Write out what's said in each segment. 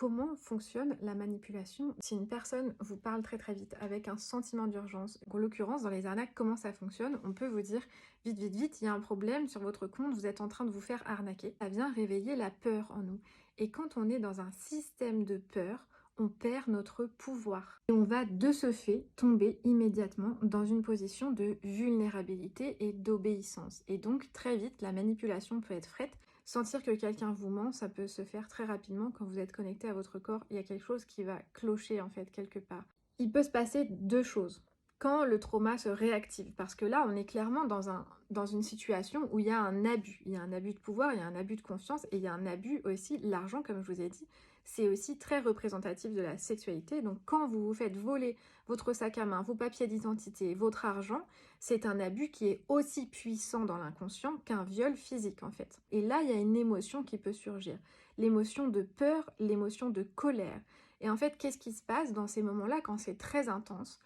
Comment fonctionne la manipulation? Si une personne vous parle très très vite avec un sentiment d'urgence, en l'occurrence dans les arnaques, comment ça fonctionne? On peut vous dire vite, vite, vite, il y a un problème sur votre compte, vous êtes en train de vous faire arnaquer. Ça vient réveiller la peur en nous. Et quand on est dans un système de peur, on perd notre pouvoir. Et on va de ce fait tomber immédiatement dans une position de vulnérabilité et d'obéissance. Et donc très vite, la manipulation peut être faite. Sentir que quelqu'un vous ment, ça peut se faire très rapidement quand vous êtes connecté à votre corps. Il y a quelque chose qui va clocher en fait quelque part. Il peut se passer deux choses. Quand le trauma se réactive, parce que là on est clairement dans une situation où il y a un abus. Il y a un abus de pouvoir, il y a un abus de confiance et il y a un abus aussi, l'argent comme je vous ai dit, c'est aussi très représentatif de la sexualité. Donc quand vous vous faites voler votre sac à main, vos papiers d'identité, votre argent, c'est un abus qui est aussi puissant dans l'inconscient qu'un viol physique en fait. Et là, il y a une émotion qui peut surgir. L'émotion de peur, l'émotion de colère. Et en fait, qu'est-ce qui se passe dans ces moments-là quand c'est très intense?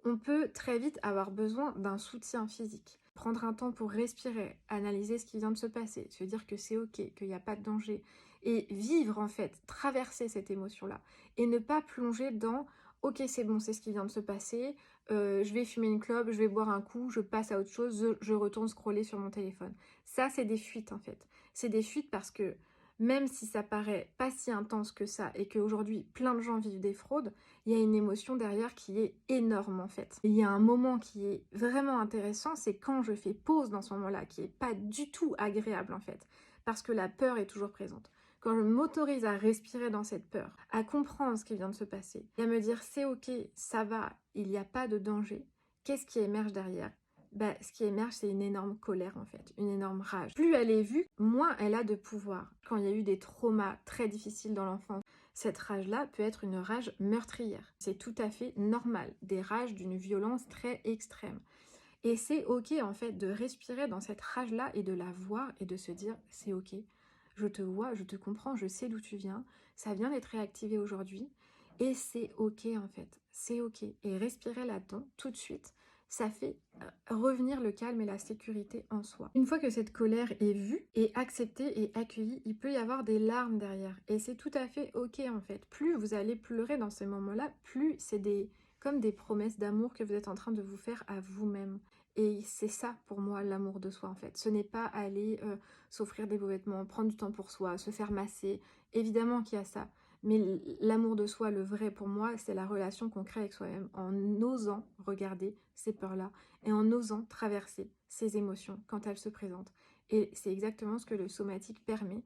On peut très vite avoir besoin d'un soutien physique. Prendre un temps pour respirer, analyser ce qui vient de se passer, se dire que c'est ok, qu'il n'y a pas de danger, et vivre en fait, traverser cette émotion-là, et ne pas plonger dans ok c'est bon, c'est ce qui vient de se passer, je vais fumer une clope, je vais boire un coup, je passe à autre chose, je retourne scroller sur mon téléphone. Ça c'est des fuites en fait. C'est des fuites parce que même si ça paraît pas si intense que ça et qu'aujourd'hui plein de gens vivent des fraudes, il y a une émotion derrière qui est énorme en fait. Il y a un moment qui est vraiment intéressant, c'est quand je fais pause dans ce moment-là, qui est pas du tout agréable en fait, parce que la peur est toujours présente. Quand je m'autorise à respirer dans cette peur, à comprendre ce qui vient de se passer, et à me dire c'est ok, ça va, il n'y a pas de danger, qu'est-ce qui émerge derrière? Bah, ce qui émerge, c'est une énorme colère en fait, une énorme rage. Plus elle est vue, moins elle a de pouvoir. Quand il y a eu des traumas très difficiles dans l'enfance, cette rage-là peut être une rage meurtrière. C'est tout à fait normal, des rages d'une violence très extrême. Et c'est ok en fait de respirer dans cette rage-là et de la voir et de se dire c'est ok, je te vois, je te comprends, je sais d'où tu viens, ça vient d'être réactivé aujourd'hui et c'est ok en fait, c'est ok. Et respirer là-dedans tout de suite, ça fait revenir le calme et la sécurité en soi. Une fois que cette colère est vue et acceptée et accueillie, il peut y avoir des larmes derrière et c'est tout à fait ok en fait. Plus vous allez pleurer dans ces moments-là, plus c'est comme des promesses d'amour que vous êtes en train de vous faire à vous-même. Et c'est ça pour moi l'amour de soi en fait. Ce n'est pas aller s'offrir des beaux vêtements, prendre du temps pour soi, se faire masser. Évidemment qu'il y a ça. Mais l'amour de soi, le vrai pour moi, c'est la relation qu'on crée avec soi-même en osant regarder ces peurs-là et en osant traverser ces émotions quand elles se présentent. Et c'est exactement ce que le somatique permet.